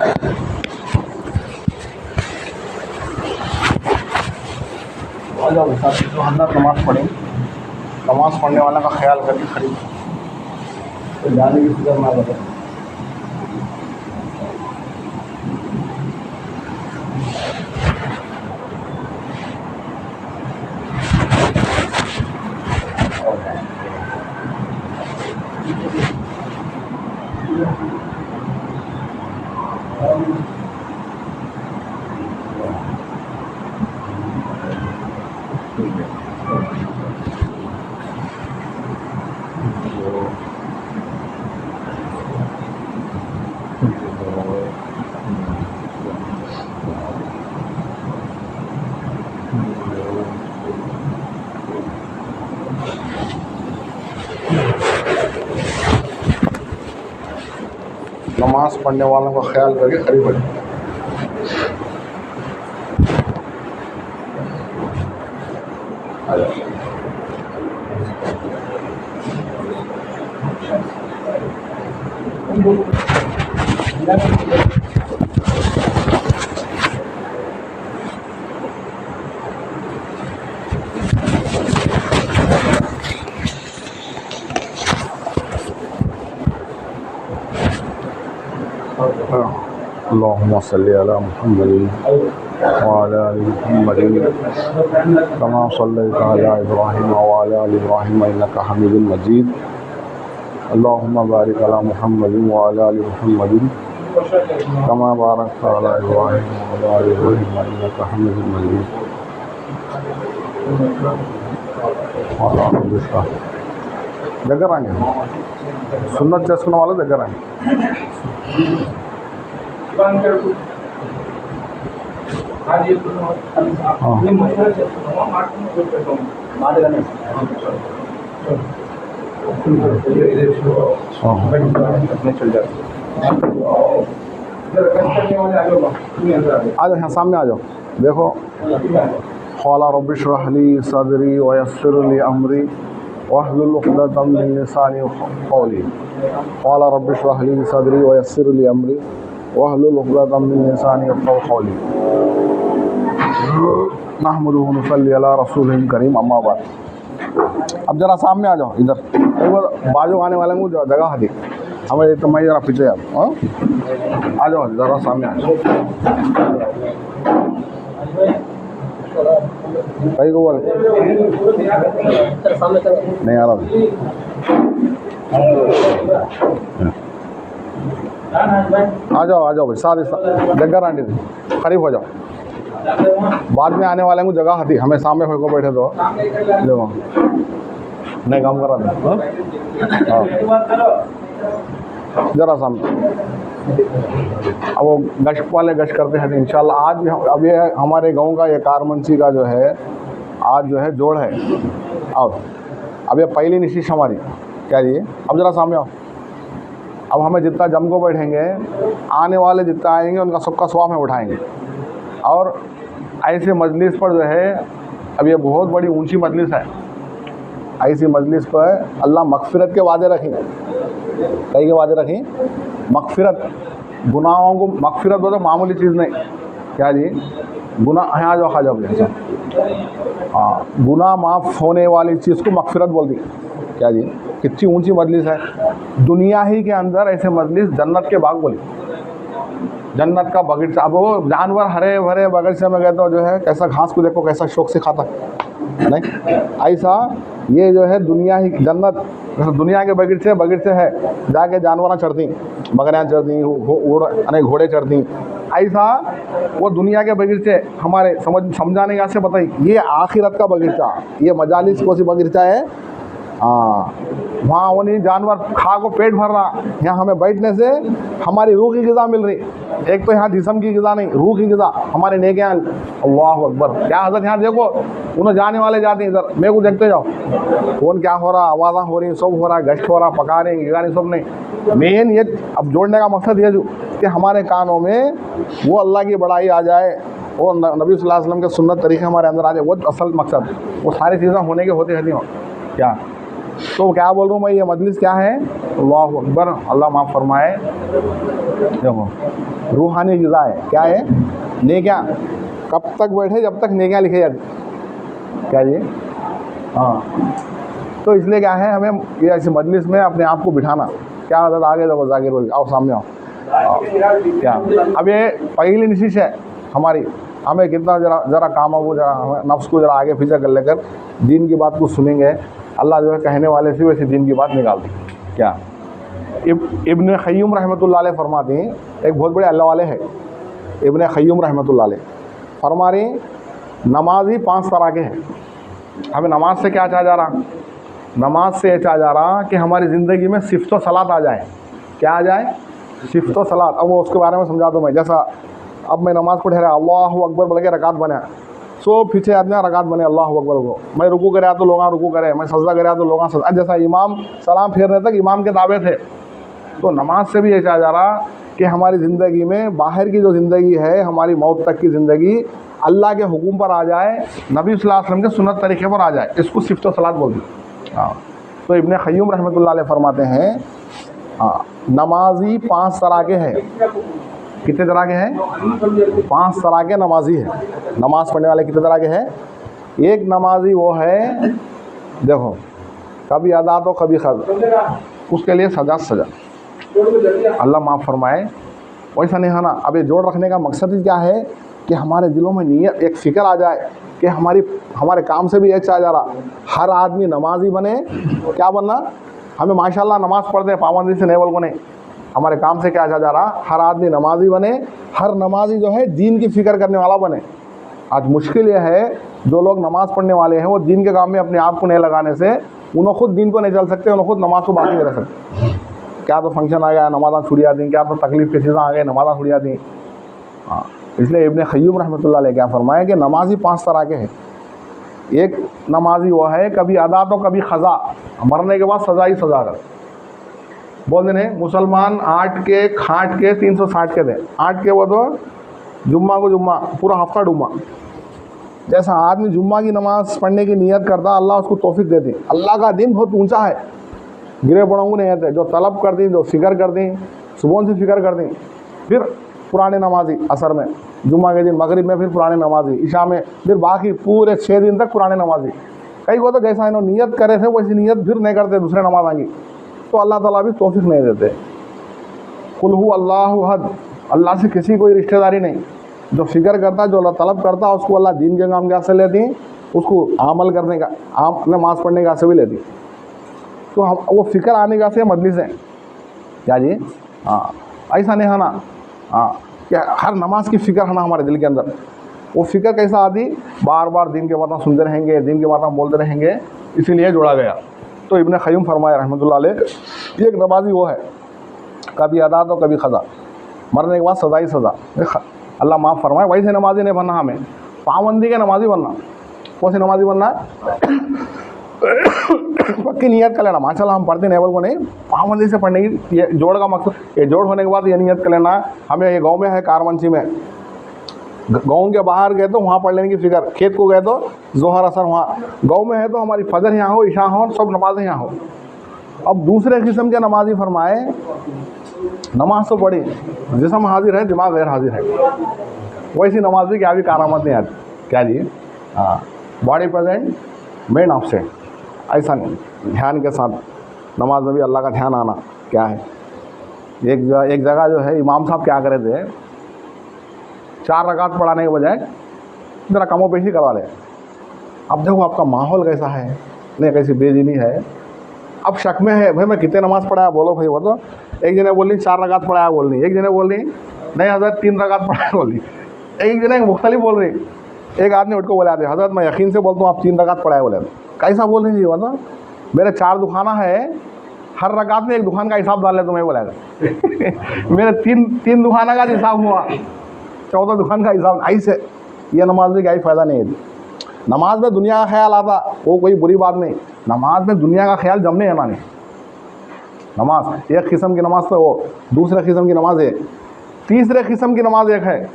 आ जाओ साथ जो अंदर नमाज़ पढ़ें, नमाज़ पढ़ने वाला का ख्याल करके खड़ी तो जाने की फिक्र ना बता। नमाज पढ़ने वालों का ख्याल करके खड़ी पड़ी। अल्लाहुम्मा सल्ली अला मुहम्मद व अला आलि मुहम्मद कमा सल्लैता अला इब्राहीम व अला आलि इब्राहीम इन्नका हमीदुम मजीद। अल्लाहुम्मा बारिक अला मुहम्मद व अला आलि मुहम्मद कमा बारकता अला इब्राहीम व अला आलि इब्राहीम इन्नका हमीदुम मजीद। దగ్గర రండి, సున్నత్ చేసుకున్న వాళ్ళు దగ్గర రండి। आ जाओ, यहाँ सामने आ जाओ। देखो, क़ाला रब्बि इश्रह ली सदरी व यस्सिर ली अमरी वहलुल उक़दतम मिन लिसानी क़ौली। क़ाला रब्बि इश्रह ली सदरी व यस्सिर ली अमरी वहलुल उक़दतम मिन लिसानी यफ़क़हू क़ौली। नहमदुहु व नुसल्ली अला रसूलिल करीम, अम्मा बाद। अब जरा सामने आ जाओ, इधर एक बार बाजू आने वाले को जगह दी हमें, तो मैं जरा पीछे आ जाओ, जरा सामने आ जाओ। कहीं को बोल नहीं आ रहा। आ जाओ भाई, सारे जगह आंटी करीब हो जाओ। बाद में आने वाले को जगह थी, हमें सामने को बैठे तो देखो नहीं काम करा था। जरा सामने अब वो गश्त वाले गश्त करते हैं इंशाल्लाह। आज भी अब ये हमारे गांव का ये कारमंसी का जो है आज जो है जोड़ है। और अब ये पहली निशिश हमारी क्या जी। अब जरा सामने आओ। अब हमें जितना जम को बैठेंगे, आने वाले जितना आएंगे उनका सबका स्वाब में उठाएंगे। और ऐसे मजलिस पर जो है, अब ये बहुत बड़ी ऊंची मजलिस है, ऐसी मजलिस पर अल्लाह मगफिरत के वादे रखें। कई के वादे रखें? मगफिरत, गुनाहों को मगफिरत हो तो मामूली चीज़ नहीं। क्या जी, गुनाह यहाँ जो खा जाओ, हाँ, गुनाह माफ़ होने वाली चीज़ को मगफिरत बोल दी। क्या जी, कितनी ऊंची मजलिस है। दुनिया ही के अंदर ऐसे मजलिस जन्नत के बाग बोली, जन्नत का बगीचा। अब वो जानवर हरे भरे बगीचे में गए तो जो है कैसा घास को देखो कैसा शौक से खाता नहीं, ऐसा ये जो है दुनिया ही जन्नत, दुनिया के बगीचे है, जाके जानवर चढ़ती, बकरियाँ चढ़ती, घोड़े चढ़ती, ऐसा वो दुनिया के बगीचे हमारे समझाने का से बताइए। ये आखिरत का बगीचा, ये मजालिस कौन सी बगीचा है? हाँ, वहाँ वो नहीं जानवर खा को पेट भर रहा, यहाँ हमें बैठने से हमारी रूह की ग़िज़ा मिल रही। एक तो यहाँ जिस्म की ग़िज़ा नहीं, रूह की ग़िज़ा, हमारे नेके। अल्लाह अकबर। क्या हज़रत यहाँ देखो, उन्हें जाने वाले जाते हैं, इधर मेरे को देखते जाओ, कौन क्या हो रहा, आवाज़ा हो रही, सब हो रहा, गश्त हो रहा, पका रहे, गिगा रही, सब नहीं। मेन ये अब जोड़ने का मकसद ये जो कि हमारे कानों में वो अल्लाह की बड़ाई आ जाए, वो नबी सल्लल्लाहु अलैहि वसल्लम के सुन्नत तरीक़े हमारे अंदर आ जाए, वो असल मकसद। वो सारी चीज़ें होने के होते रहती हो क्या। तो क्या बोल रहा हूँ मैं, ये मजलिस क्या है? अल्लाह अकबर, अल्लाह माफ़ फरमाए। देखो रूहानी ग़िज़ा है। क्या है? नेकियां। कब तक बैठे? जब तक नेकियां लिखे जाती। क्या जी? हाँ, तो इसलिए क्या है, हमें ये ऐसी मजलिस में अपने आप को बिठाना। क्या आदत? आगे देखो जाकिर भाई, आओ सामने आओ। क्या अब ये पहली निशिश है हमारी, हमें कितना ज़रा काम हो, जरा हमें नफ्स को ज़रा आगे पीछे कर लेकर दीन की बात को सुनेंगे। अल्लाह जो है कहने वाले से वैसे दीन की बात निकाल दी। क्या इब्न क़य्यूम रहमतुल्लाह अलैह फरमाते हैं, एक बहुत बड़े अल्लाह वाले हैं इब्न क़य्यूम रहमतुल्लाह अलैह, फरमा रहे नमाज ही 5 तरह के हैं। हमें नमाज से क्या चाहा जा रहा? नमाज से चाहा जा रहा कि हमारी ज़िंदगी में सिफ़्त व सलात आ जाए। क्या आ जाए? सिफ़्त व सलात। अब वो उसके बारे में समझा दूँ मैं। जैसा अब मैं नमाज़ पढ़ रहा, अल्लाहु अकबर बोल के रकात बना, सो पीछे आदमी रकात बने अल्लाहु अकबर को, मैं रुकू करे तो लोग रुकू करे, मैं सजदा करे तो लोग सजदा। जैसा इमाम सलाम फेरने तक इमाम के दावे थे, तो नमाज से भी ये चाहा जा रहा कि हमारी ज़िंदगी में बाहर की जो ज़िंदगी है, हमारी मौत तक की ज़िंदगी अल्लाह के हुक्म पर आ जाए, नबी सल्लल्लाहु अलैहि वसल्लम के सुन्नत तरीक़े पर आ जाए। इसको सिफ़्त व सलात बोलते हैं। हाँ, तो इब्न क़य्यूम रहमतुल्लाह अलैह फरमाते हैं, हाँ, नमाजी 5 तरह के हैं। कितने तरह के हैं? 5 तरह के नमाजी है। नमाज़ पढ़ने वाले कितने तरह के हैं? एक नमाजी वो है, देखो, कभी अदा तो कभी ख़ज़ा, उसके लिए सज़ा। अल्लाह माफ़ फरमाए, वैसा नहीं है ना। अब ये जोड़ रखने का मकसद ही क्या है कि हमारे दिलों में नीयत, एक फ़िक्र आ जाए कि हमारे काम से भी ये चाहा जा रहा हर आदमी नमाजी बने। क्या बनना? हमें माशाल्लाह नमाज़ पढ़ते पाबंदी से नहीं बोल को नहीं, हमारे काम से क्या चाहा जा रहा? हर आदमी नमाजी बने, हर नमाजी जो है दीन की फ़िक्र करने वाला बने। आज मुश्किल ये है, जो लोग नमाज़ पढ़ने वाले हैं वो दीन के काम में अपने आप को नहीं लगाने से उन्होंने खुद दीन को नहीं चल सकते, उन्होंने खुद नमाज को बाकी नहीं रह सकते। क्या तो फंक्शन आ गया नमाज़ां छुड़िया दी, क्या तो तकलीफ़ की चीज़ें आ गई नमाज़ां छुड़िया दी। हाँ, इसलिए इब्न क़य्यूम रहमतुल्लाह अलैह क्या फरमाए कि नमाजी 5 तरह के हैं। एक नमाजी वो है, कभी अदा तो कभी ख़ज़ा, मरने के बाद सज़ा ही सज़ा कर बोल देने। मुसलमान 8 के खाट के 360 के थे, 8 के वो तो जुम्मा को जुम्मा, पूरा हफ्ता जुम्मा। जैसा आदमी जुम्मा की नमाज़ पढ़ने की नीयत करता, अल्लाह उसको तौफीक देती। अल्लाह का दिन बहुत ऊंचा है, गिरे पड़ोंगे नहीं आते। जो तलब कर दी, जो फ़िक्र कर दी, सुबह से फ़िक्र कर दी, फिर पुराने नमाजी असर में, जुम्मा के दिन मगरिब में फिर पुराने नमाजी, इशा में, फिर बाकी पूरे 6 दिन तक पुराने नमाजी। कई को तो जैसा इन्होंने नीयत करे थे वैसी नीयत फिर नहीं करते, दूसरे नमाज आएंगी तो अल्लाह ताला भी तौफीक नहीं देते। कुल हु अल्लाहु अहद, अल्लाह से किसी कोई रिश्तेदारी नहीं। जो फ़िक्र करता, जो अल्लाह तलब करता, उसको अल्लाह दीन के काम क्या से लेती, उसको अमल करने का, नमाज़ पढ़ने का से भी लेती। तो हम वो फ़िक्र आने का से मजलिस है। क्या जी? हाँ, ऐसा नहीं है ना। हाँ, क्या हर नमाज की फ़िक्र है ना हमारे दिल के अंदर। वो फ़िक्र कैसा आती? बार बार दिन के बातें सुनते रहेंगे, दिन के बातें बोलते रहेंगे, इसीलिए जोड़ा गया। तो इब्न क़य्यूम फरमाया रहमतुल्लाह अलैह, एक नमाजी वो है, कभी अदा तो कभी ख़ज़ा, मरने के बाद सज़ा ही सज़ा। अल्लाह माफ़ फरमाए, वैसे नमाजी नहीं बनना, हमें पाबंदी के नमाजी बनना। कौन सी नमाजी बनना? पक्की नियत कर लेना, माशाल्लाह हम पढ़ते नहीं बोल को नहीं, पाबंदी से पढ़ने की। ये जोड़ का मकसद, ये जोड़ होने के बाद ये नियत कर लेना, हमें ये गाँव में है कारमंची में, गाँव के बाहर गए तो वहाँ पढ़ लेने की फ़िक्र, खेत को गए तो ज़ोहर असर वहाँ, गाँव में है तो हमारी फजर यहाँ हो, इशा हो, सब नमाज़ें यहाँ हो। अब दूसरे किस्म के नमाजी फरमाए, नमाज तो पढ़ी, जिस्म हाजिर है दिमाग गैर हाजिर है, वैसी नमाज भी क्या भी कारामत नहीं आती। क्या जी? हाँ, बॉडी प्रेजेंट मेन ऑब्सेंट, ऐसा नहीं। ध्यान के साथ नमाज में भी अल्लाह का ध्यान आना। क्या है? एक जगह जो है इमाम साहब क्या करे थे, 4 रकात पढ़ाने के बजाय ज़रा कमो पेशी करवा ले। अब देखो आपका माहौल कैसा है, नहीं कैसी बेदीनी है। अब शक में है, भाई मैं कितने नमाज़ पढ़ाया, बोलो भाई। वो तो एक जने बोल रही 4 रकात पढ़ाया बोल रही, एक जने बोल रही नहीं हज़रत 3 रकात पढ़ाया बोल रही, एक जने मुख्तलिफ बोल रही। एक आदमी उठ को बोला थे, हज़रत मैं यकीन से बोलता हूँ आप 3 रकात पढ़ाया बोले। कैसा बोल रही जी? वो तो मेरे 4 दुकाना है, हर रकात में एक दुकान का हिसाब डाल ले तो मैं बोला मेरे 3 दुकाना का हिसाब हुआ, 14 दुकान का हिसाब। ऐसे ये नमाज में क्या ही फ़ायदा नहीं है। नमाज में दुनिया का ख्याल आता, वो कोई बुरी बात नहीं। नमाज में दुनिया का ख्याल जमने है ना नहीं। नमाज एक किस्म की नमाज तो वो, दूसरे किस्म की नमाज है, तीसरे किस्म की नमाज एक है,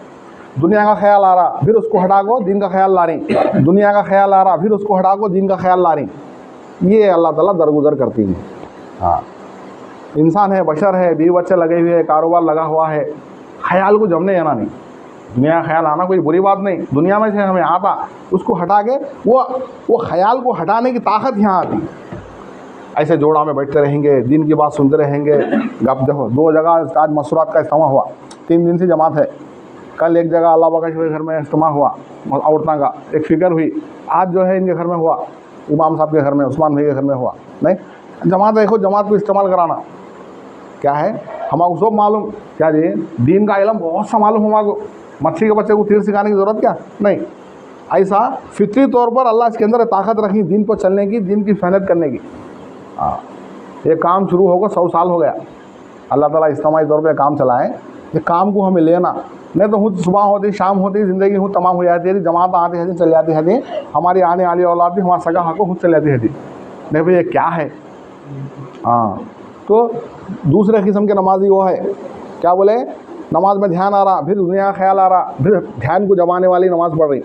दुनिया का ख्याल आ रहा फिर उसको हटा को दीन का ख्याल ला रही, दुनिया का ख्याल आ रहा फिर उसको हटा को दीन का ख्याल ला रही। ये अल्लाह ताला दरगुजर करती है। हाँ, इंसान है, बशर है, बीवी बच्चे लगे हुए हैं, कारोबार लगा हुआ है, ख्याल को जमने जाना नहीं। दुनिया का ख्याल आना कोई बुरी बात नहीं, दुनिया में से हमें आता, उसको हटा के वो ख्याल को हटाने की ताकत यहाँ आती। ऐसे जोड़ा में बैठते रहेंगे, दिन की बात सुनते रहेंगे, गप। देखो 2 जगह आज मसूरात का इज्तिमा हुआ, 3 दिन से जमात है। कल एक जगह अल्लाह बख्श के घर में इज्तिमा हुआ औरतों का, एक फिक्र हुई। आज जो है इनके घर में हुआ, इमाम साहब के घर में, उस्मान भाई के घर में हुआ। नहीं जमात, देखो जमात को इस्तेमाल कराना क्या है, हमारे सब मालूम क्या जी, दीन का इल्म बहुत सा मालूम हमारे। मच्छी के बच्चे को तीर सिखाने की ज़रूरत क्या नहीं। ऐसा फितरी तौर पर अल्लाह इसके अंदर ताकत रखी दीन पर चलने की, दीन की मेहनत करने की। हाँ, ये काम शुरू होगा 100 साल हो गया, अल्लाह ताला इज्तिमाई तौर पर काम चलाए। ये काम को हमें लेना नहीं तो खुद सुबह होती शाम होती ज़िंदगी खुद तमाम हो जाती है, जमात आती है चल जाती है, हमारी आने वाली औलाद भी हमारा सगा हक खुद चल जाती है। नहीं भाई ये क्या है। हाँ, तो दूसरे किस्म के नमाजी वो है, क्या बोले, नमाज में ध्यान आ रहा, फिर दुनिया का ख्याल आ रहा, फिर ध्यान को जमाने वाली नमाज़ पढ़ रही।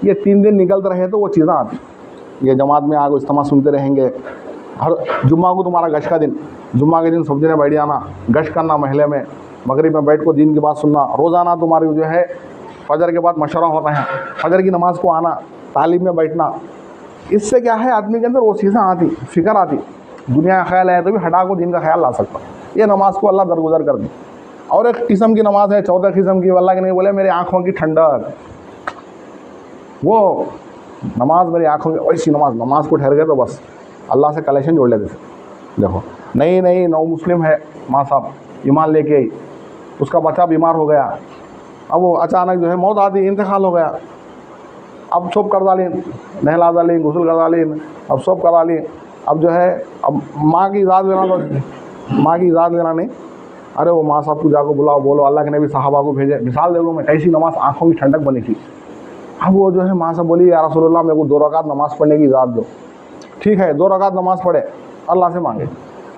ये 3 दिन निकलते रहे तो वो चीज़ें आती। ये जमात में आगे इज्तिमा सुनते रहेंगे, हर जुम्मा को तुम्हारा गश का दिन, जुम्मा के दिन सब जने बैठ जाना, गश करना महल्ले में, मगरिब में बैठ को दीन की बात सुनना। रोज़ाना तुम्हारी जो है फजर के बाद मशवरा होता है, फजर की नमाज़ को आना, तालीम में बैठना। इससे क्या है, आदमी के अंदर वो चीज़ें आती, फ़िक्र आती। दुनिया का ख्याल है तो भी हटा को दीन का ख्याल ला सकता। ये नमाज़ को अल्लाह दरगुजर कर दी। और एक किस्म की नमाज़ है, 14 किस्म की, अल्लाह के नहीं बोले मेरी आँखों की ठंडक। वो नमाज मेरी आँखों की ऐसी नमाज को ठहर गए तो बस अल्लाह से कलेक्शन जोड़ लेते थे। देखो नई नौ मुस्लिम है, माँ साहब ईमान लेके आई, उसका बच्चा बीमार हो गया, अब वो अचानक जो है मौत आती, इंतकाल हो गया। अब सब कर डालीन, नहला डालीन, गुस्ल कर डालीन, अब सब करा ली। अब जो है अब माँ की इजाज़त लेना, तो माँ की इजाज़त लेना नहीं, अरे वो माँ साहब को जाकर बुलाओ, बोलो अल्लाह के नबी साहबा को भेजे। मिसाल दे दूँ मैं, ऐसी नमाज आँखों की ठंडक बनी थी। अब वो जो है माँ साहब बोली या रसूलुल्लाह मेरे को 2 रकात नमाज़ पढ़ने की इजाज़त दो। ठीक है, 2 रकात नमाज़ पढ़े, अल्लाह से मांगे,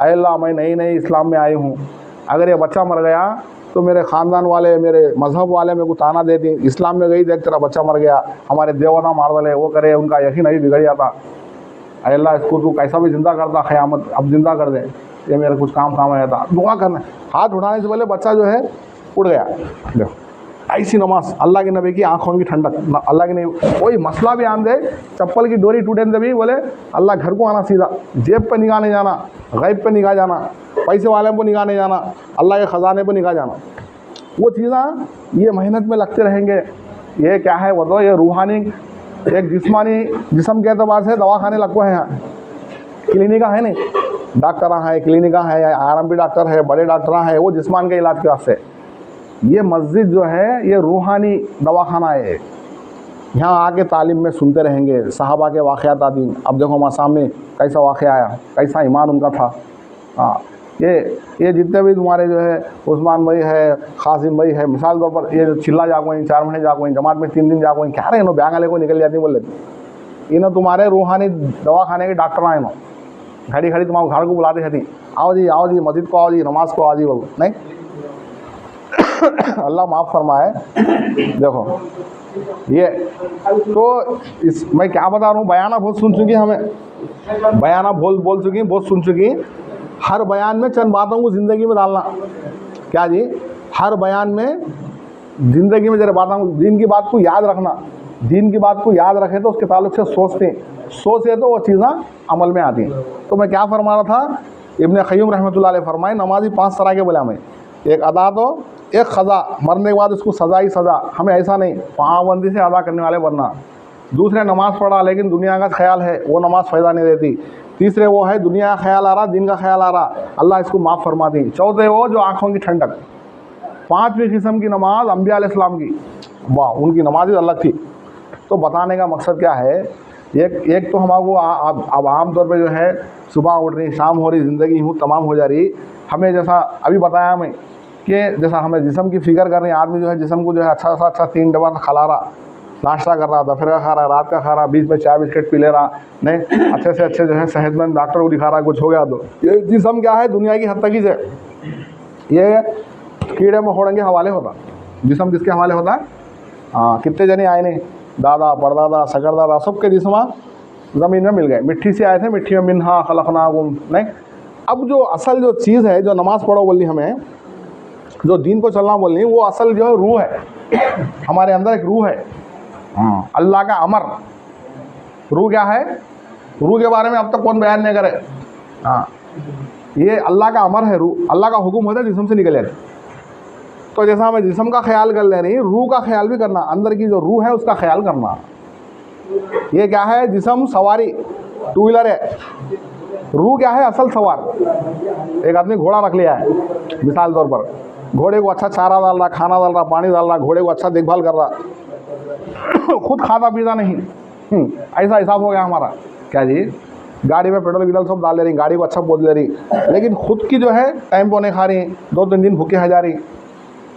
अल्लाह मैं नई इस्लाम में आई हूँ, अगर ये बच्चा मर गया तो मेरे ख़ानदान वाले, मेरे मज़हब वाले मेरे को ताना देती, इस्लाम में गई देख तेरा बच्चा मर गया, हमारे देवता मार डाले, वो करे, उनका यकीन नहीं बिगड़ जाता। अल्लाह इसको तू कैसा भी ज़िंदा करता, क़यामत अब ज़िंदा कर दे, ये मेरा कुछ काम आया था। दुआ करना, हाथ उठाने से पहले बच्चा जो है उड़ गया। देखो ऐसी नमाज, अल्लाह के नबी की आँखों की ठंडक, अल्लाह के नहीं कोई मसला भी आन दे, चप्पल की डोरी टूटे दे भी बोले अल्लाह घर को आना सीधा, जेब पे निगाह नहीं जाना, गैब पे निगाह जाना, पैसे वाले को निगाह नहीं जाना, अल्लाह के ख़जाने पे निगाह जाना। वो चीज़ें ये मेहनत में लगते रहेंगे। ये क्या है, वो तो ये रूहानी, एक जिस्मानी जिस्म के एतबार से दवाखाने लगो हैं, यहाँ क्लिनिका है नहीं, डॉक्टर है, क्लिनिका है, आरएमपी डॉक्टर है, बड़े डॉक्टर हैं, वो जिस्मान के इलाज के वास्ते। ये मस्जिद जो है ये रूहानी दवाखाना है। यहाँ आके तालीम में सुनते रहेंगे, सहाबा के वाक़यात आती। अब देखो हमारे सामने कैसा वाक़या आया, कैसा ईमान उनका था। हाँ, ये जितने भी तुम्हारे जो है उस्मान भाई है, कासिम भाई है, मिसाल तौर पर ये जो चिल्ला जागो 4 महीने जागो, जमात में 3 दिन जागो, क्या रहे नो ब्यांग को निकल जाती बोल लेते। इन्हों तुम्हारे रूहानी दवाखाने के डॉक्टर आए नो, घड़ी घड़ी तुम्हारे घर को बुलाते रहती, आओ जी मस्जिद को आओ जी, नमाज को आओ जी, बोलो नहीं अल्लाह माफ़ फरमाए। देखो ये तो मैं क्या बता रहा हूँ, बयाना बहुत सुन चुकी हमें, बयाना बोल चुकी, बहुत सुन चुकी। हर बयान में चंद बातों को ज़िंदगी में डालना, क्या जी, हर बयान में ज़िंदगी में जरा बातों, दीन की बात को याद रखना। दीन की बात को याद रखे तो उसके ताल्लुक से सोचते तो वो चीज़ें अमल में आती हैं। तो मैं क्या फरमा रहा था, इब्न क़य्यूम रहमतुल्लाह अलैह फरमाए नमाजी 5 तरह के बोला हमें, एक अदा तो एक ख़ज़ा, मरने के बाद उसको सज़ा ही सज़ा, हमें ऐसा नहीं पाबंदी से अदा करने वाले बनना। दूसरे नमाज़ पढ़ा लेकिन दुनिया का ख्याल है, वो नमाज़ फ़ायदा नहीं देती। तीसरे वो है दुनिया का ख्याल आ रहा, दिन का ख्याल आ रहा, अल्लाह इसको माफ़ फरमा दी। चौथे वो जो आँखों की ठंडक। 5वीं किस्म की नमाज अम्बिया अलैहिस्सलाम की, वाह उनकी नमाज अलग थी। तो बताने का मकसद क्या है, एक तो हमारे अब आम तौर पे जो है सुबह उठ रही, शाम हो रही, ज़िंदगी यूँ तमाम हो जा रही। हमें जैसा अभी बताया हमें कि जैसा हमें जिस्म की फ़िक्र कर रहे हैं, आदमी जो है जिस्म को जो है अच्छा 3 डब्बा खिला रहा, नाश्ता कर रहा, दोपहर का खा रहा, रात का खा रहा, बीच में चाय बिस्किट पी ले रहा, नहीं अच्छे से अच्छे जो है सेहतमंद डॉक्टर को दिखा रहा, कुछ हो गया तो ये जिस्म क्या है, दुनिया की हद तक ही से ये कीड़े मकोड़ों के हवाले होता। जिस्म किसके हवाले होता है? हाँ, कितने जने आए नहीं, दादा परदादा सकरदादा सबके जिस्म ज़मीन में मिल गए, मिट्टी से आए थे, मिट्टी में मिन्हा खलकनाकुम। नहीं, अब जो असल जो चीज़ है, जो नमाज़ पढ़ो बोली हमें, जो दीन को चलना बोल रही वो असल जो है रूह है, हमारे अंदर एक रूह है। अल्लाह का अमर रूह क्या है? रूह के बारे में अब तक कौन बयान नहीं करे। ये अल्लाह का अमर है रूह। अल्लाह का हुक्म होता है जिस्म से निकले। तो जैसा हमें जिस्म का ख्याल कर ले रही, रूह का ख्याल भी करना, अंदर की जो रूह है उसका ख्याल करना। ये क्या है? जिस्म सवारी, टू व्हीलर है। रूह क्या है? असल सवार। एक आदमी घोड़ा रख लिया है मिसाल तौर पर, घोड़े को अच्छा चारा डाल रहा, खाना डाल रहा, पानी डाल रहा, घोड़े को अच्छा देखभाल कर रहा, खुद खाता पीता नहीं। ऐसा हिसाब हो गया हमारा। क्या जी? गाड़ी में पेट्रोल डीजल सब डाल ले रही, गाड़ी को अच्छा बोल ले रही, लेकिन खुद की जो है टाइम पर नहीं खा रही, 2-3 दिन भूखे है जा रही।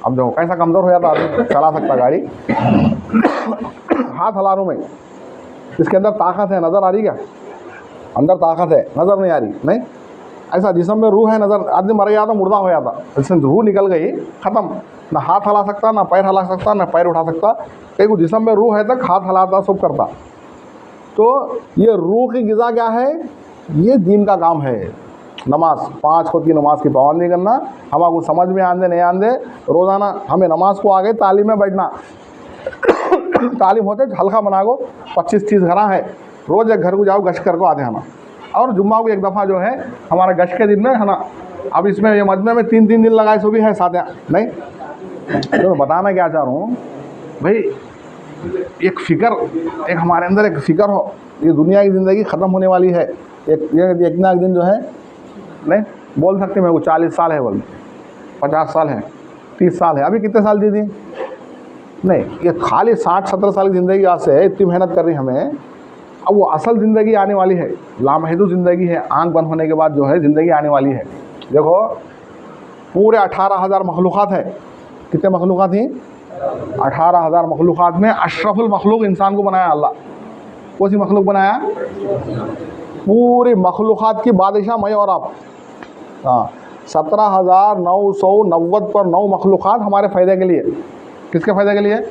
अब देखो कैसा कमज़ोर हो जाता आदमी, चला सकता गाड़ी। हाथ हला रहा हूँ मैं, इसके अंदर ताकत है, नज़र आ रही क्या? अंदर ताकत है, नज़र नहीं आ रही। नहीं, ऐसा जिस्म में रूह है, नज़र। आदमी मर गया था, मुर्दा हो जाता, इससे रूह निकल गई, ख़त्म। ना हाथ हला सकता, ना पैर हला सकता, ना पैर उठा सकता। एक जिस्म में रूह है तक हाथ हलाता, सब करता। तो ये रूह की ग़िज़ा क्या है? ये दीन का काम है। नमाज, 5 वक्त की नमाज की पाबंदी करना। हम आपको समझ में आंदे नहीं आंदे, रोज़ाना हमें नमाज को आगे तालीम में बैठना। तालीम होते हल्का बना को 25-30 घर है, रोज़ एक घर को जाओ, गश्त कर को आते हैं ना। और जुम्मा को एक दफ़ा जो है हमारा गश्त के दिन में है ना। अब इसमें ये मजमे में 3-3 दिन लगाए, सो भी है साथ नहीं। तो मैं बताना क्या चाह रहा हूँ भाई, एक फ़िक्र, एक हमारे अंदर एक फ़िक्र हो, ये दुनिया की ज़िंदगी ख़त्म होने वाली है। एक ना एक दिन जो है, नहीं बोल सकते मेरे को 40 साल है, बोल 50 साल है, 30 साल है, अभी कितने साल दी थी? नहीं, ये खाली 60-70 साल की ज़िंदगी आज से है, इतनी मेहनत कर रही हमें। अब वो असल ज़िंदगी आने वाली है, लामहदूद ज़िंदगी है, आँख बंद होने के बाद जो है ज़िंदगी आने वाली है। देखो पूरे 18,000 मखलूक़ात है। कितने मखलूक़ात थी? 18,000 मखलूक़ात में अशरफुल मखलूक इंसान को बनाया अल्लाह। कौन सी मखलूक बनाया? पूरी मखलूक़ात की बादशाह मैं और आप। 17,990 पर 9 मखलूक़ात हमारे फ़ायदे के लिए। किसके फ़ायदे के लिए?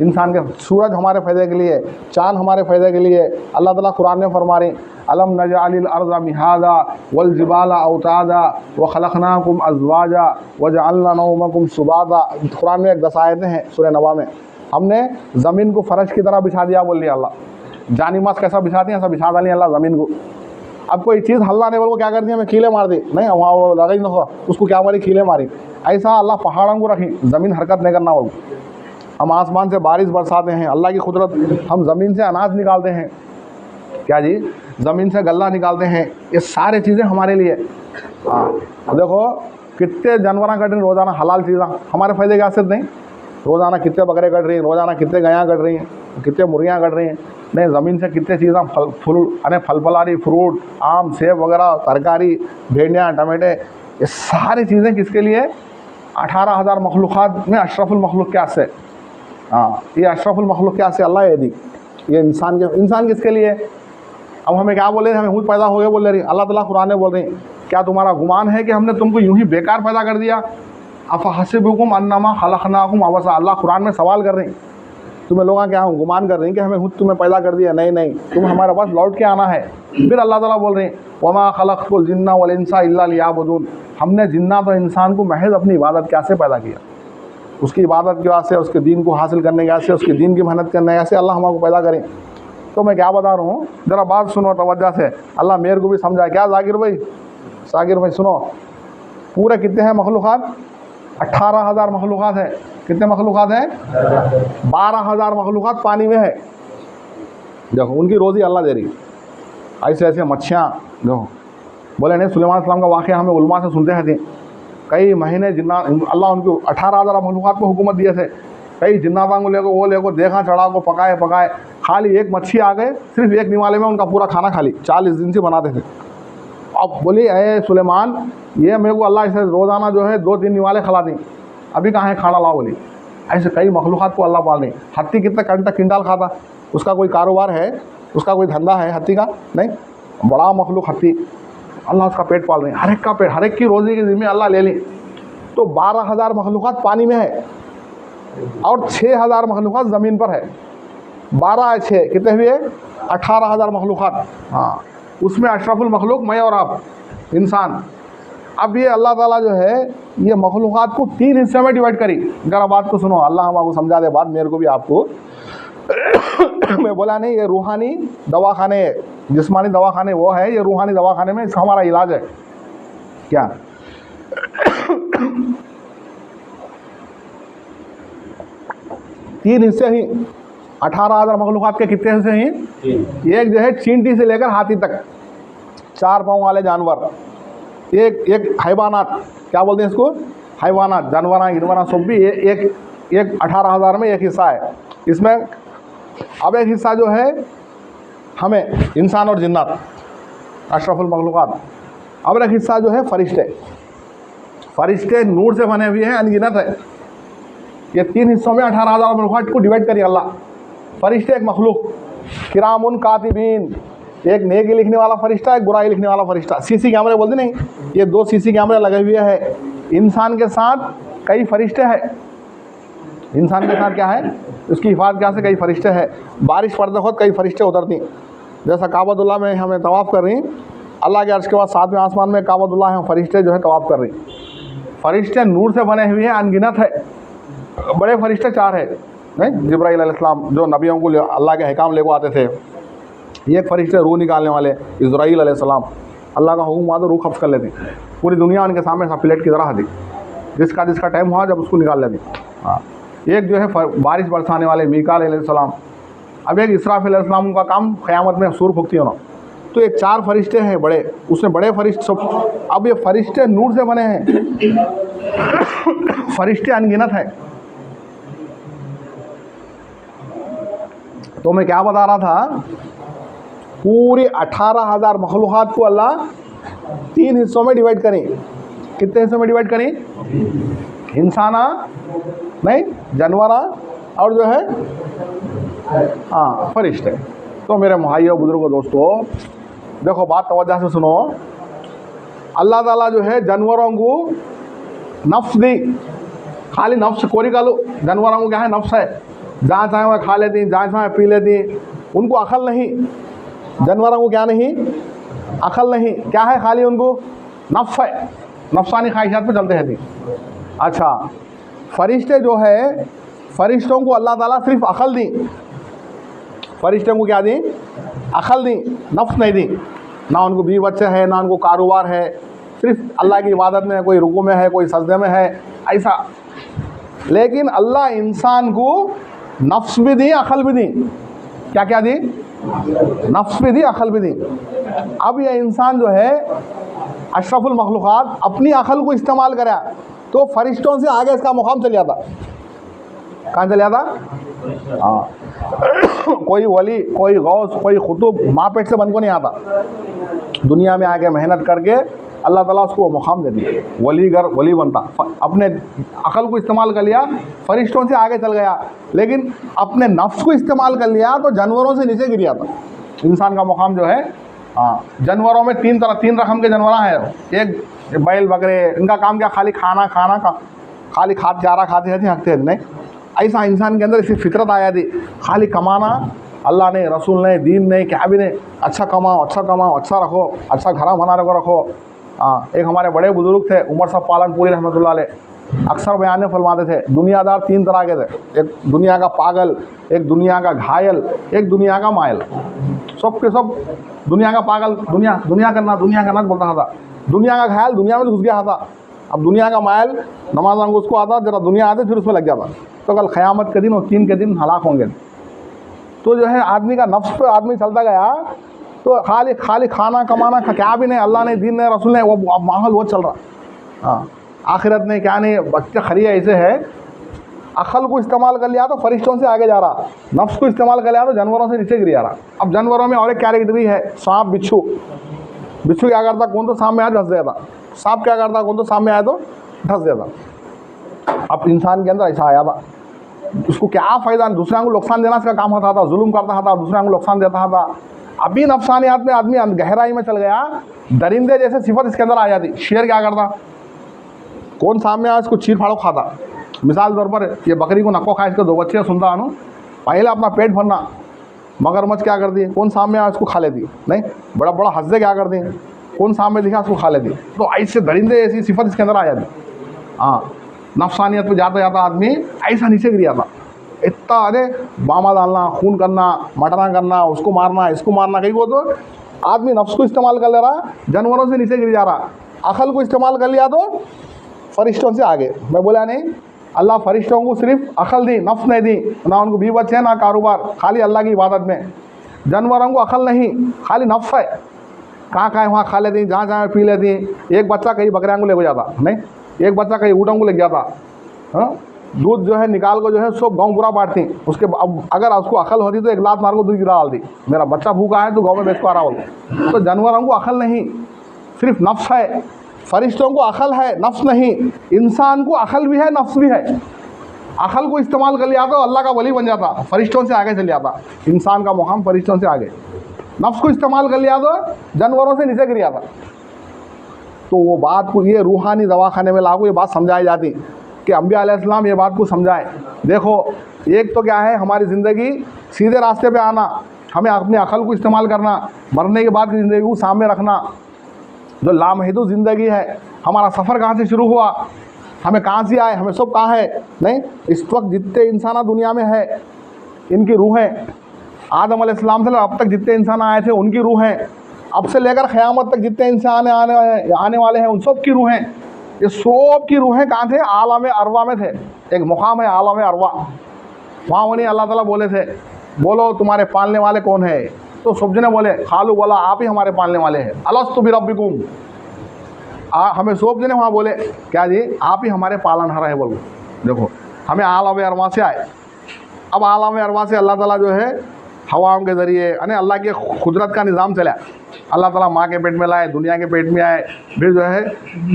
इंसान के। सूरज हमारे फ़ायदे के लिए, चाँद हमारे फ़ायदे के लिए। अल्लाह ताला कुरान में फरमा रही, अलम नजअलिल अर्ज़ मिहादा वल जिबाला औतादा व खलक़नाकुम अज़वाजा व जअलना नौमकुम सुबाता। कुरान में 10 आयतें हैं सूरह नबा में। हमने ज़मीन को फ़र्श की तरह बिछा दिया, बोल दिया अल्लाह। जानिमाज़ कैसा बिछाती हैं, ऐसा बिछा डाली अल्लाह ज़मीन को। अब कोई चीज़ हल्ला नहीं, बोल को क्या कर दिया, मैं कीले मार दी, नहीं वहाँ वो लगा ही ना हो, उसको क्या मारी, कीले मारी। ऐसा अल्लाह पहाड़ों को रखी, ज़मीन हरकत नहीं करना बोल। हम आसमान से बारिश बरसाते हैं, अल्लाह की कुदरत। हम ज़मीन से अनाज निकालते हैं, क्या जी, ज़मीन से गल्ला निकालते हैं। ये सारी चीज़ें हमारे लिए। देखो कितने जानवर कट रही रोज़ाना, हलाल चीज़ें हमारे फ़ायदे के आसित नहीं। रोज़ाना कितने बकरे कट रही हैं, रोज़ाना कितने गायाँ कट रही हैं, कितने मुर्गियाँ कट रही हैं। नहीं, ज़मीन से कितने चीज़ें फल फलारी, फ्रूट, आम, सेब वगैरह, तरकारी, भेंडियाँ, टमाटे, ये सारी चीज़ें किसके लिए? 18,000 मखलूक़ात में अशरफुल मखलूक क्या से। ये अशरफुल मखलूक क्या से अल्लाह ये दी। ये इंसान किसके लिए? अब हमें क्या बोले, हमें खुद पैदा हो गए बोल रही अल्लाह ताला कुरान में बोल रही, क्या तुम्हारा गुमान है कि हमने तुमको यूं ही बेकार पैदा कर दिया? अफ़हसिबुकुम अन्नमा खलक़नाकुम अबसा। अल्लाह कुरान में सवाल कर रही, तुम्हें लोग क्या गुमान कर रही कि हमें खुद तुम्हें पैदा कर दिया? नहीं नहीं, तुम हमारे पास लौट के आना है। फिर अल्लाह ताला बोल रही, वमा खलक़तुल जिन्ना वल इंसा इल्ला लियाबुदून। हमने जिन्नात और इंसान को महज अपनी इबादत क्या से पैदा किया, उसकी इबादत के वास्ते, उसके दीन को हासिल करने के वास्ते, उसके दीन की मेहनत करने के वास्ते अल्लाह हमको पैदा करें। तो मैं क्या बता रहा हूँ, ज़रा बात सुनो तवज्जो से, अल्लाह मेरे को भी समझा। क्या साकिर भाई सुनो, पूरे कितने हैं मखलूक़ात? 18,000 मखलूक़ात है। कितने मखलूक़ात हैं? 12,000 मखलूक़ात पानी में है। देखो उनकी रोज़ी अल्लाह दे रही। ऐसे ऐसे मच्छियाँ देखो, बोले नहीं, सुलेमान अलैहिस्सलाम का वाक़या हमें उलमा से सुनते हैं थे। कई महीने जिन्ना अल्लाह उनको 18,000 मखलूक़ात को हुकूमत दिए थे। कई जिन्नातां को लेको देखा, चढ़ा को पकाए, खाली एक मच्छी आ गए, सिर्फ एक निवाले में उनका पूरा खाना खाली 40 दिन से बनाते थे। अब बोली अरे सुलेमान, ये मेरे को अल्लाह इसे रोज़ाना जो है 2-3 निवाले खिला दी, अभी कहाँ है खाना लाओ। बोली ऐसे कई मखलूक़ात को अल्लाह पाल रही। हत्ती कितने किंटल खाता, उसका कोई कारोबार है, उसका कोई धंधा है हत्ती का? नहीं, बड़ा मखलूक हत्ती, अल्लाह उसका पेट पाल रहे हैं। हर एक का पेट, हर एक की रोज़ी की ज़िम्मे अल्लाह ले ली। तो 12,000 मखलूक़ात पानी में है और 6,000 मखलूक़ात ज़मीन पर है। 12 6 कितने हुए? 18,000 मखलूक़ात। उसमें अशरफुल मखलूक मैं और आप इंसान। अब ये अल्लाह ताला जो है ये मखलूक़ात को 3 हिस्से में डिवाइड करी। जरा बात को सुनो, अल्लाह हम आपको समझा दे बात, मेरे को भी आपको मैं बोला नहीं, ये रूहानी दवाखाने, जिस्मानी दवाखाने वो है, ये रूहानी दवाखाने में इसका हमारा इलाज है। क्या 3 हिस्से ही 18,000 मखलूक़ात के कितने हिस्से ही? एक जो है चींटी से लेकर हाथी तक, 4 पाँव वाले जानवर, एक हैवानात, क्या बोलते हैं इसको, हैवानात, जानवर गिनवाना सब भी एक 18,000 में एक हिस्सा है इसमें। अब एक हिस्सा जो है हमें इंसान और जिन्नात, अशरफुल मखलूक़ात। अब एक हिस्सा जो है फरिश्ते, फरिश्ते नूर से बने हुए हैं, अनगिनत है। ये 3 हिस्सों में 18,000 मखलूक़ात को डिवाइड करिए अल्लाह। फरिश्ते एक मखलूक, किरामुन कातिबीन, एक नेकी लिखने वाला फरिश्ता, एक बुराई लिखने वाला फरिश्ता। सीसी कैमरे बोलते नहीं, ये 2 सीसी कैमरे लगे हुए हैं। इंसान के साथ कई फरिश्ते हैं, इंसान के साथ क्या है, उसकी हिफाजत क्या से कई फरिश्ते हैं। बारिश पड़ते वक्त कई फरिश्ते उतरती, जैसा काबतुल्लाह में हमें तवाफ़ कर रही, अल्लाह के अर्श के बाद 7वें आसमान में काबतुल्लाह है, फरिश्ते जो है तवाफ़ कर रही। फरिश्ते नूर से बने हुए हैं, अनगिनत है। बड़े फरिश्ते 4 है, नहीं, जिब्राइल अलैहिस्सलाम जो नबियों को अल्लाह के अहकाम लेको आते थे। एक फरिश्ते रूह निकालने वाले इज़राइल अलैहिस्सलाम, अल्लाह का हुक्म हुआ तो रूह कब्ज़ कर लेती, पूरी दुनिया उनके सामने सब प्लेट की तरह थी, जिसका टाइम हुआ जब उसको निकाल लेती। हाँ, एक जो है बारिश बरसाने वाले मीकाल अलैहिस्सलाम। अब एक इसराफिल अलैहिस्सलाम, उनका काम क़यामत में सूर फूकती होना। तो ये 4 फरिश्ते हैं बड़े, उसमें बड़े फरिश्ते सब। अब ये फरिश्ते नूर से बने हैं, फरिश्ते अनगिनत हैं। तो मैं क्या बता रहा था, पूरे 18,000 मखलूक़ात को अल्लाह 3 हिस्सों में डिवाइड करें। कितने हिस्सों में डिवाइड करें? इंसाना नहीं, जानवरा और जो है हाँ फरिश्ते। तो मेरे भाइयों बुजुर्गों दोस्तों, देखो बात तवज्जो से सुनो। अल्लाह ताला जो है जानवरों को नफ्स दी, खाली नफ्स कोरी का लो। जानवरों को क्या है, नफ्स है, जहाँ चाहे वह खा लेती, जहाँ चाहे पी लेती, उनको अकल नहीं। जानवरों को क्या नहीं, अकल नहीं, क्या है, खाली उनको नफ्स है, नफ्सानी ख्वाहिशात पे चलते रहती। अच्छा, फरिश्ते जो है, फरिश्तों को अल्लाह ताला सिर्फ अकल दी। फरिश्तों को क्या दी? अकल दी, नफ्स नहीं दी। ना उनको बीवी बच्चे है, ना उनको कारोबार है, सिर्फ अल्लाह की इबादत में है, कोई रुकू में है, कोई सजदे में है, ऐसा। लेकिन अल्लाह इंसान को नफ्स भी दी, अकल भी दी। क्या क्या दी? नफ्स भी दी, अकल भी दी। अब ये इंसान जो है अशरफुल मखलूक़ात अपनी अकल को इस्तेमाल करा तो फरिश्तों से आगे इसका मुकाम चल जाता। कहाँ चल जाता? हाँ, कोई वली, कोई गौस, कोई खुतुब माँ पेट से बन को नहीं आता। दुनिया में आके मेहनत करके अल्लाह ताला उसको मुकाम दे दिया, वली बनता। अपने अकल को इस्तेमाल कर लिया, फरिश्तों से आगे चल गया। लेकिन अपने नफ्स को इस्तेमाल कर लिया तो जानवरों से नीचे गिर जाता। इंसान का मुकाम जो है, हाँ, जानवरों में 3 रकम के जानवर हैं। एक बैल बकरे, इनका काम क्या, खाली खाना का, खाली चारा खाते रहते, हकते रहते। नहीं, ऐसा इंसान के अंदर इसी फितरत आया थी, खाली कमाना। अल्लाह ने, रसूल ने, दीन ने, क्या भी ने, अच्छा कमाओ, अच्छा रखो, अच्छा घर बनाने को रखो। एक हमारे बड़े बुजुर्ग थे, उमर साहब पालनपुरी रहमतुल्लाह अलैह, अक्सर बयान में फरमाते थे, दुनियादार 3 तरह के थे। एक दुनिया का पागल, एक दुनिया का घायल, एक दुनिया का मायल। सब के सब दुनिया का पागल, दुनिया करना बोलता था। दुनिया का घायल दुनिया में घुस गया था। अब दुनिया का मायल, नमाज वांग उसको आता, जरा दुनिया आते फिर उसमें लग जाता। तो कल क़यामत के दिन और 3 के दिन हलाक होंगे। तो जो है आदमी का नफ्स पे आदमी चलता गया तो खाली खाना कमाना क्या भी नहीं, अल्लाह ने, दीन ने, रसूल ने, वो माहौल वो चल रहा। हाँ, आखिरत ने क्या नहीं, बच्चे खरिया ऐसे है। अकल को इस्तेमाल कर लिया तो फरिश्तों से आगे जा रहा, नफ्स को इस्तेमाल कर लिया तो जानवरों से नीचे गिर जा रहा। अब जानवरों में और एक कैटेगरी है, सांप बिच्छू। बिच्छू क्या करता, कौन तो सामने आया धंस देता। सांप क्या करता, कौन तो सामने आया तो धंस देता। अब इंसान के अंदर ऐसा आया था, उसको क्या फ़ायदा, दूसरे को नुकसान देना इसका काम होता था, जुल्म करता था, दूसरे को नुकसान देता था। अभी नफसानियात में आदमी गहराई में चल गया, दरिंदे जैसे सिफत इसके अंदर आ जाती। शेर क्या करता, कौन सामने आया इसको चीर फाड़ो खाता। मिसाल तौर पर ये बकरी को नक्को खाए, इसके 2 बच्चे सुनता है, पहले अपना पेट भरना। मगरमच्छ क्या करती है, कौन सामने आया इसको खा लेती। नहीं, बड़ा हस्से क्या करती हैं, कौन सामने दिखा उसको खा लेती। तो ऐसे दरिंदे ऐसी सिफत इसके अंदर आ जाती। हाँ, नफसानियत पे जाता जाता आदमी ऐसा नीचे गिर जाता। इतना अरे बामा डालना, खून करना, मटना करना, उसको मारना, इसको मारना, कहीं वो तो आदमी नफ्स को इस्तेमाल कर ले रहा, जानवरों से नीचे गिर जा रहा। अकल को इस्तेमाल कर लिया तो फरिश्तों से आगे। मैं बोला नहीं, अल्लाह फरिश्तों को सिर्फ अकल दी, नफ्स नहीं दी, ना उनको भी बच्चे ना कारोबार, खाली अल्लाह की इबादत में। जानवरों को अकल नहीं, खाली नफ्स है, कहाँ कहाँ वहाँ खा लेती, जहाँ जहाँ पी लेती। एक बच्चा कहीं बकरियाँ को लेके जाता नहीं, एक बच्चा कहीं ऊँटों को लेके जाता। हाँ, दूध जो है निकाल को जो है सब गाँव पूरा बांटती। उसके अब अगर उसको अकल होती तो एक लात मार को दूध गिरा डालती, मेरा बच्चा भूखा है तो गाँव में बेच को आ रहा हो। तो जानवरों को अकल नहीं, सिर्फ नफ्स है। फरिश्तों को अकल है, नफ्स नहीं। इंसान को अकल भी है, नफ्स भी है। अकल को इस्तेमाल कर लिया तो अल्लाह का वली बन जाता, फरिश्तों से आगे चल जाता। इंसान का मुकाम फरिश्तों से आगे। नफ्स को इस्तेमाल कर लिया तो जानवरों से नीचे गिर जाता। तो वो बात को ये रूहानी दवाखाने में लागू ये बात समझाई जाती कि अम्बिया अलैहिस्सलाम ये बात को समझाएं। देखो, एक तो क्या है, हमारी ज़िंदगी सीधे रास्ते पे आना, हमें अपनी अकल को इस्तेमाल करना, मरने के बाद की ज़िंदगी को सामने रखना। जो लामहदूद ज़िंदगी है, हमारा सफ़र कहाँ से शुरू हुआ, हमें कहाँ से आए, हमें सब कहाँ है नहीं। इस वक्त जितने इंसान दुनिया में है, इनकी रूहें आदम अलैहिस्सलाम से अब तक जितने इंसान आए थे उनकी रूहें, अब से लेकर क़यामत तक जितने इंसान आने वाले हैं उन सब की रूहें, ये सब की रूहें कहाँ थे, आलम अरवा में थे। एक मुकाम है आलम अरवा, वहाँ उन्हें अल्लाह ताला बोले थे, बोलो तुम्हारे पालने वाले कौन है। तो सब जने बोले, खालू बोला आप ही हमारे पालने वाले हैं, अलस्तु बिरब्बिकुम। हमें सब जने वहाँ बोले क्या जी, आप ही हमारे पालनहार है। बोलो देखो, हमें आलम अरवा से आए। अब आलम अरवा से अल्लाह ताला जो है हवाओं के ज़रिए, यानी अल्लाह के कुदरत का निज़ाम चला। अल्लाह ताला माँ के पेट में लाए, दुनिया के पेट में आए, फिर जो है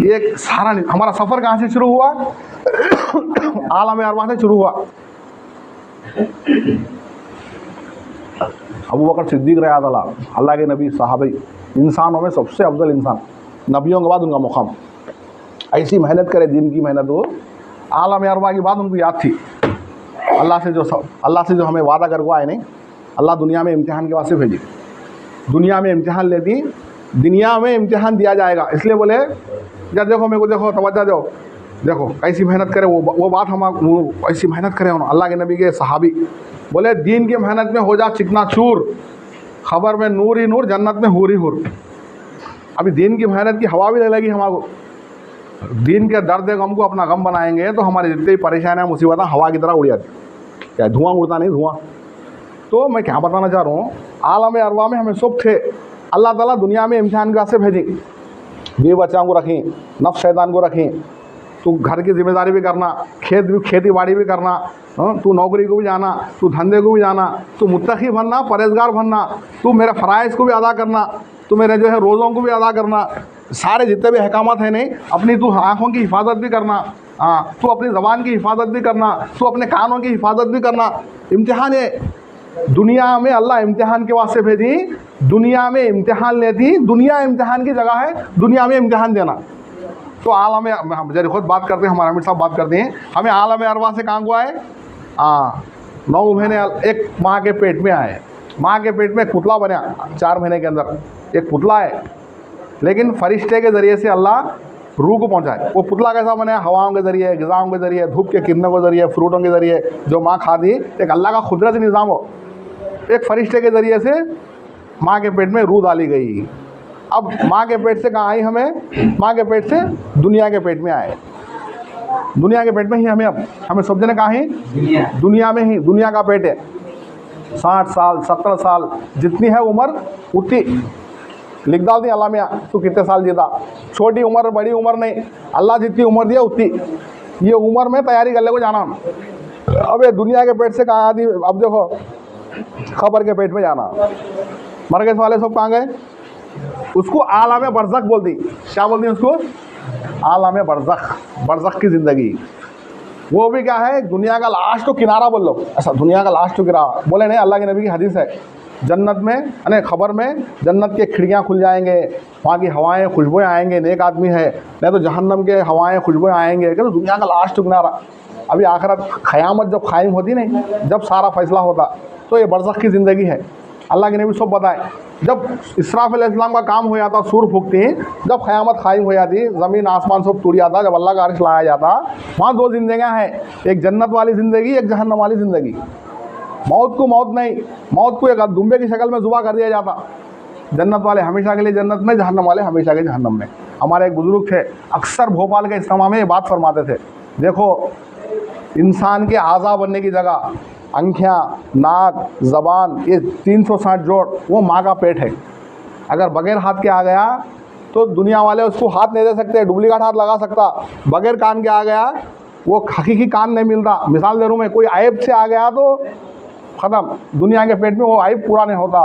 ये सारा हमारा सफ़र कहाँ से शुरू हुआ, आलम अरवा से शुरू हुआ। अबू बकर सिद्दीक़ रज़ियल्लाहु अन्हु, अल्लाह के नबी, सहाबी, इंसानों में सबसे अफजल इंसान, नबियों के बाद उनका मुकाम। ऐसी मेहनत करे, दिन की मेहनत हो। आलम अरवा की बात उनको याद थी। अल्लाह से जो हमें वादा करके आए नहीं, अल्लाह दुनिया में इम्तिहान के वास्ते भेजी। दुनिया में इम्तिहान लेती, दुनिया में इम्तिहान दिया जाएगा। इसलिए बोले जब देखो मेरे को, देखो तवज्जो दो, देखो कैसी मेहनत करे। वो बात हम ऐसी मेहनत करें। अल्लाह के नबी के सहाबी बोले, दीन की मेहनत में हो जा चिकना चूर, खबर में नूर ही नूर, जन्नत में हूर ही हूर। अभी दीन की मेहनत की हवा भी नहीं लगी हमको। दीन के दर्द गम को अपना गम बनाएंगे तो हमारी जितनी परेशानियाँ मुसीबतें हवा की तरह उड़ जाती, क्या धुआं उड़ता नहीं, धुआं। तो मैं क्या बताना चाह रहा हूँ, आलम अरवा में हमें सब थे। अल्लाह ताला दुनिया में इम्तिहान के वास्ते भेजी। बीवी बच्चों को रखी, नफ्स शैतान को रखी। तू घर की जिम्मेदारी भी करना, खेती बाड़ी भी करना, तू नौकरी को भी जाना, तू धंधे को भी जाना, तू मुत्तकी बनना, परहेजगार बनना, तू मेरे फ़राइज़ को भी अदा करना, तू मेरे जो है रोज़ों को भी अदा करना, सारे जितने भी अहकामात हैं नहीं, अपनी तू आँखों की हिफाजत भी करना, हाँ, तू अपनी ज़बान की हिफाजत भी करना, तू अपने कानों की हिफाजत भी करना। इम्तिहान है दुनिया में, अल्लाह इम्तिहान के वास्ते भेजी। दुनिया में इम्तिहान लेती, दुनिया इम्तिहान की जगह है, दुनिया में इम्तिहान देना। तो आलम, हम जरा खुद बात करते हैं, हमारे अमीर साहब बात करते हैं, हमें आलम अरवा से कहाँ को आए, 9 महीने एक माँ के पेट में आए। माँ के पेट में एक पुतला बना, 4 महीने के अंदर एक पुतला है, लेकिन फरिश्ते के ज़रिए से अल्लाह रूह को पहुँचाए। वो पुतला कैसा बना, हवाओं के ज़रिए, ग़िज़ाओं के ज़रिए, धूप के किरणों के ज़रिए, फ्रूटों के ज़रिए जो माँ खाती, एक अल्लाह का कुदरती निज़ाम हो। एक फरिश्ते के ज़रिए से माँ के पेट में रूह डाली गई। अब माँ के पेट से कहाँ आई, हमें माँ के पेट से दुनिया के पेट में आए। दुनिया के पेट में ही हमें सब जने कहाँ ही, दुनिया में ही। दुनिया का पेट है, 60 साल 70 साल जितनी है उम्र उतनी लिख डाल दी अल्लाह मियाँ, तू कितने साल जीता। छोटी उम्र बड़ी उम्र नहीं, अल्लाह जितनी उम्र दिया उतनी, ये उम्र में तैयारी कर ले को जाना। अब ये दुनिया के पेट से कहाँ आती, अब देखो खबर के पेट में जाना। मरकज़ वाले सब कहाँ गए, उसको आलम बरज़ख बोलती। क्या बोलती हैं उसको, आलम बरज़ख, बरज़ख की ज़िंदगी। वो भी क्या है, दुनिया का लास्ट तो किनारा बोल लो, ऐसा दुनिया का लास्ट तो किनारा बोले नहीं। अल्लाह के नबी की हदीस है, जन्नत में यानी खबर में जन्नत के खिड़कियाँ खुल जाएंगे, वहाँ की हवाएं खुशबुएँ आएंगे, नेक आदमी है, नहीं तो जहन्नम के हवाएं खुशबुएँ आएंगे। क्या तो दुनिया का लास्ट तो किनारा। अभी आखिरत क़यामत जब कायम होती नहीं, जब सारा फैसला होता, तो ये बरज़ख की ज़िंदगी है। अल्लाह के नबी सब बताए। जब इसराफिल अलैहिस्सलाम का काम हो जाता, सूर फूकती, जब क़यामत कायम हो जाती, ज़मीन आसमान सब टूट जाता, जब अल्लाह का अर्श लाया जाता, वहाँ दो ज़िंदगियाँ हैं, एक जन्नत वाली ज़िंदगी, एक जहन्नम वाली ज़िंदगी। मौत को मौत नहीं, मौत को एक दुम्बे की शक्ल में ज़ुबा कर दिया जाता। जन्नत वाले हमेशा के लिए जन्नत में, जहन्नम वाले हमेशा के जहन्नम में। हमारे एक बुज़ुर्ग थे, अक्सर भोपाल के इज्तिमा में ये बात फरमाते थे, देखो इंसान के आज़ा बनने की जगह आँखें, नाक, ज़बान, ये 360 जोड़, वो माँ का पेट है। अगर बगैर हाथ के आ गया तो दुनिया वाले उसको हाथ नहीं दे सकते, डुप्लीकेट हाथ लगा सकता। बगैर कान के आ गया, वो हकीकी कान नहीं मिलता। मिसाल दे रहा हूँ मैं, कोई ऐब से आ गया तो ख़त्म, दुनिया के पेट में वो ऐब पूरा नहीं होता।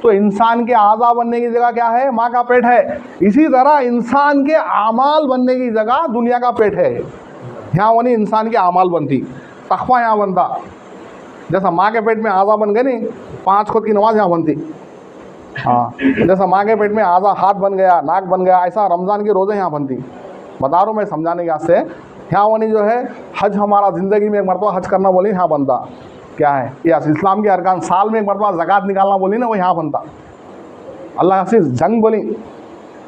तो इंसान के आज़ा बनने की जगह क्या है? माँ का पेट है। इसी तरह इंसान के आमाल बनने की जगह दुनिया का पेट है। यहाँ वनी इंसान के आमाल बनती, तकवा यहाँ बनता। जैसा माँ के पेट में आज़ा बन गए नहीं, 5 खुद की नमाज यहाँ बनती। हाँ, जैसा माँ के पेट में आज़ा, हाथ बन गया, नाक बन गया, ऐसा रमज़ान के रोज़े यहाँ बनती। बता रहा हूँ मैं समझाने के वास्ते। यहाँ वनी जो है हज, हमारा ज़िंदगी में एक मरतबा हज करना बोली, यहाँ बनता। क्या है या इस्लाम के अरकान, साल में एक मरतबा ज़कात निकालना बोली ना, वो यहाँ बनता। अल्लाह हसीस जंग बोली,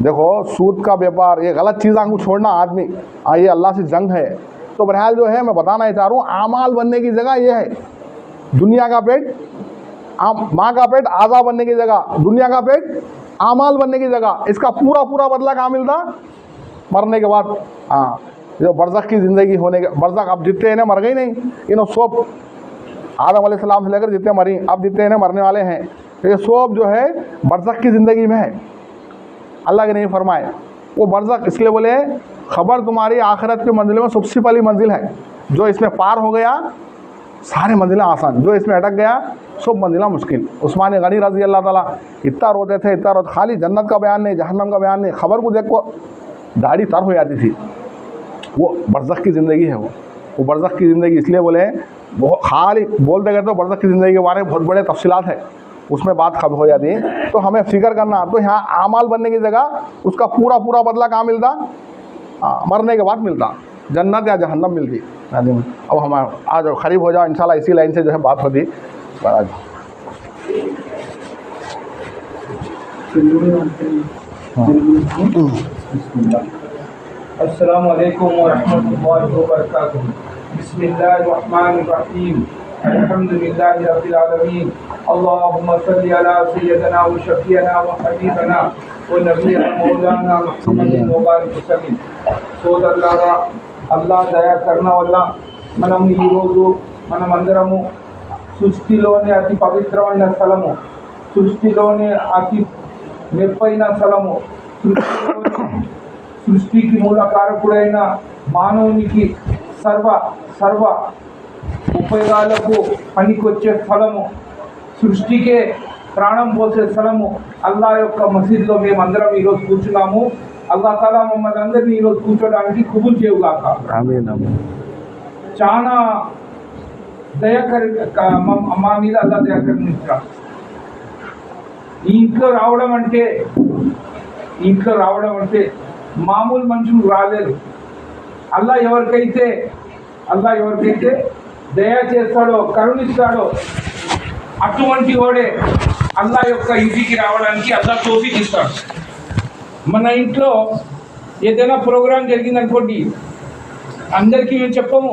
देखो सूद का व्यापार, ये गलत चीज़ को छोड़ना आदमी, ये अल्लाह से जंग है। तो बहरहाल जो है मैं बताना ही चाह रहा हूँ, आमाल बनने की जगह ये है दुनिया का पेट, माँ का पेट आज़ा बनने की जगह, दुनिया का पेट आमाल बनने की जगह। इसका पूरा पूरा बदला कहाँ मिलता? मरने के बाद। हाँ, जो बरज़ख की ज़िंदगी होने के, बरज़ख अब जितने इन्हें मर गई नहीं, इन्हों सब आदम अलैहिस्सलाम से लेकर जितने मरी, अब जितने इन्हें मरने वाले हैं, ये सब जो है बरज़ख की ज़िंदगी में है। अल्लाह के नहीं फरमाए वो बरज़ख, इसलिए बोले ख़बर तुम्हारी आखिरत की मंजिल में सबसे पहली मंजिल है। जो इसमें पार हो गया सारे मंजिलें आसान, जो इसमें अटक गया सब मंजिला मुश्किल। उस्मान गनी रज़ी अल्लाह ताला इतना रोते थे, इतना रोते, खाली जन्नत का बयान नहीं, जहन्नम का बयान नहीं, ख़बर को देख को दाढ़ी तर हो जाती थी। वो बरज़ख की ज़िंदगी है। वो बरज़ख की ज़िंदगी इसलिए बोले, बहुत खाली बोलते गए तो बरज़ख की ज़िंदगी के बारे में बहुत बड़े तफसीलात है, उसमें बात खबर हो जाती है। तो हमें फिक्र करना, तो यहाँ आमाल बनने की जगह उसका पूरा पूरा बदला कहाँ मिलता? मरने के बाद मिलता, जन्नत या जहन्नम मिलती। अब हम आ जाओ, करीब हो जाओ, इंशाल्लाह इसी लाइन से जो है बात होती। अस्सलामु अलैकुम व रहमतुल्लाहि व बरकातुहू। बिस्मिल्लाहिर्रहमानिर्रहीम। अल्हम्दुलिल्लाहि रब्बिल आलमीन। अल्लाहुम्मा सल्लि अला सय्यिदना व शफीअना व हबीबना व नबियना मौलाना मुहम्मदिन व बारिक वसल्लिम। సోదరులారా, అల్లాహ్ దయ కరుణ వల్ల మనం ఈరోజు మనమందరము సృష్టిలోనే అతి పవిత్రమైన స్థలము, సృష్టిలోనే అతి మెప్పైన స్థలము, సృష్టికి మూల కారకుడైన మానవునికి సర్వ ఉపయోగాలకు పనికొచ్చే స్థలము, సృష్టికే ప్రాణం పోసే స్థలము అల్లాహ్ యొక్క మసీద్లో మేమందరం ఈరోజు కూర్చున్నాము. అల్లాహ్ తాలా మమ్మల్ని అందరినీ ఈరోజు కూర్చోడానికి కబూల్ చేయుగాక. ఆమీన్ ఆమీన్. చాలా దయాకరి మా మీద అల్లాహ్ దయాకరించాడు. ఈ ఇంట్లో రావడం అంటే మామూలు మనుషులు రాలేరు. అల్లాహ్ ఎవరికైతే దయా చేస్తాడో, కరుణిస్తాడో అటువంటి వాడే అల్లాహ్ యొక్క ఇంటికి రావడానికి అల్లాహ్ తౌఫీక్ ఇస్తాడు. మన ఇంట్లో ఏదైనా ప్రోగ్రాం జరిగిందనుకోండి, అందరికీ మేము చెప్పము,